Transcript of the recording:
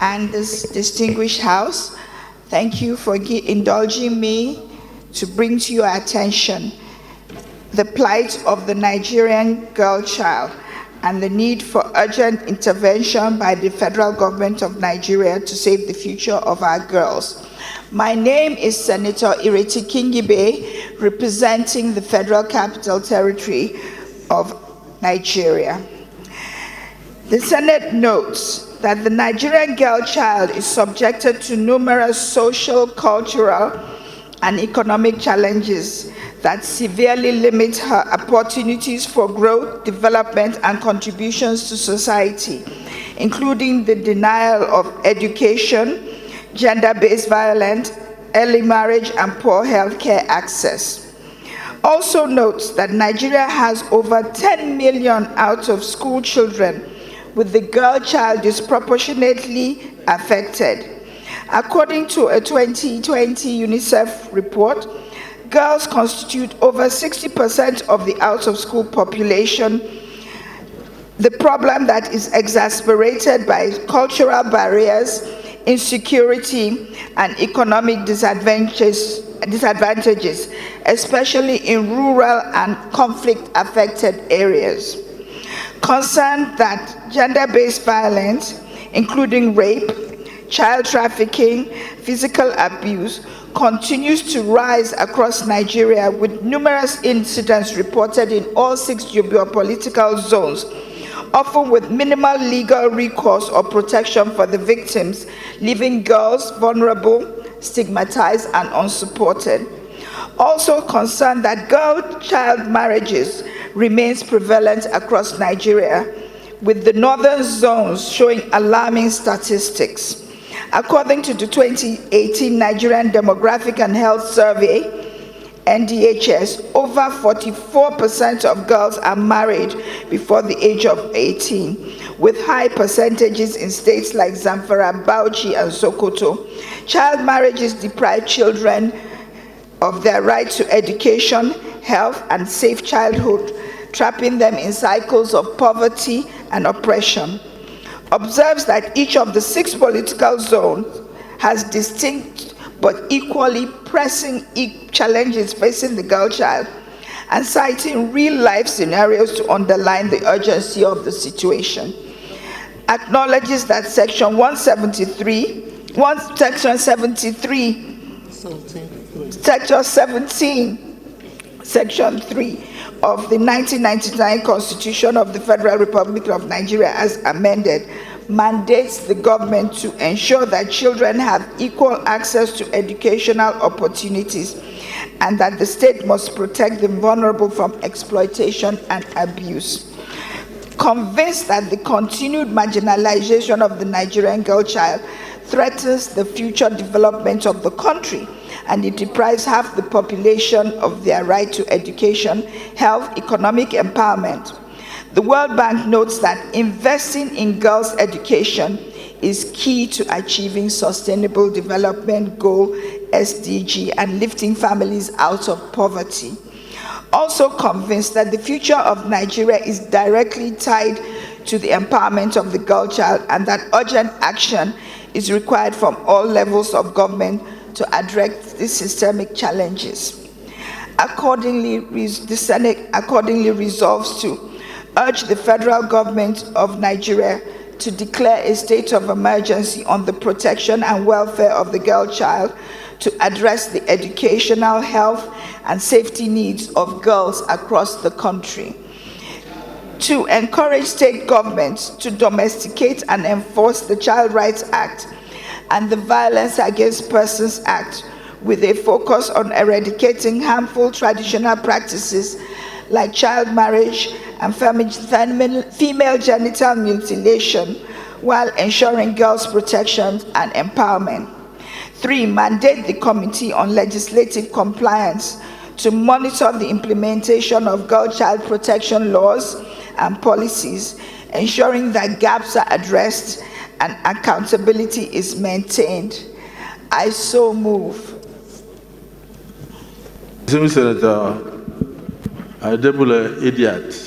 and this distinguished House. Thank you for indulging me to bring to your attention the plight of the Nigerian girl child and the need for urgent intervention by the federal government of Nigeria to save the future of our girls. My name is Senator Ireti Kingibe, representing the Federal Capital Territory of Nigeria. The Senate notes that the Nigerian girl child is subjected to numerous social, cultural, and economic challenges that severely limit her opportunities for growth, development, and contributions to society, including the denial of education, gender-based violence, early marriage, and poor healthcare access. Also notes that Nigeria has over 10 million out-of-school children, with the girl child disproportionately affected. According to a 2020 UNICEF report, girls constitute over 60% of the out-of-school population, the problem that is exacerbated by cultural barriers, insecurity, and economic disadvantages, especially in rural and conflict-affected areas. Concerned that gender-based violence, including rape, child trafficking, physical abuse, continues to rise across Nigeria, with numerous incidents reported in all 6 geopolitical zones, often with minimal legal recourse or protection for the victims, leaving girls vulnerable, stigmatized, and unsupported. Also concerned that girl-child marriages remains prevalent across Nigeria, with the northern zones showing alarming statistics. According to the 2018 Nigerian Demographic and Health Survey, NDHS, over 44% of girls are married before the age of 18, with high percentages in states like Zamfara, Bauchi, and Sokoto. Child marriages deprive children of their right to education, health, and safe childhood, trapping them in cycles of poverty and oppression. Observes that each of the 6 political zones has distinct but equally pressing challenges facing the girl child, and citing real-life scenarios to underline the urgency of the situation. Acknowledges that Section 17, Section 3 of the 1999 Constitution of the Federal Republic of Nigeria, as amended, mandates the government to ensure that children have equal access to educational opportunities, and that the state must protect the vulnerable from exploitation and abuse. Convinced that the continued marginalization of the Nigerian girl child threatens the future development of the country, and it deprives half the population of their right to education, health, economic empowerment. The World Bank notes that investing in girls' education is key to achieving Sustainable Development Goal (SDG) and lifting families out of poverty. Also convinced that the future of Nigeria is directly tied to the empowerment of the girl child, and that urgent action is required from all levels of government to address these systemic challenges. Accordingly, the Senate resolves to urge the federal government of Nigeria to declare a state of emergency on the protection and welfare of the girl child, to address the educational, health, and safety needs of girls across the country. To encourage state governments to domesticate and enforce the Child Rights Act and the Violence Against Persons Act, with a focus on eradicating harmful traditional practices like child marriage and female genital mutilation, while ensuring girls' protection and empowerment. 3, mandate the Committee on Legislative Compliance to monitor the implementation of girl child protection laws and policies, ensuring that gaps are addressed and accountability is maintained. I so move. Senator Adebule Idiat.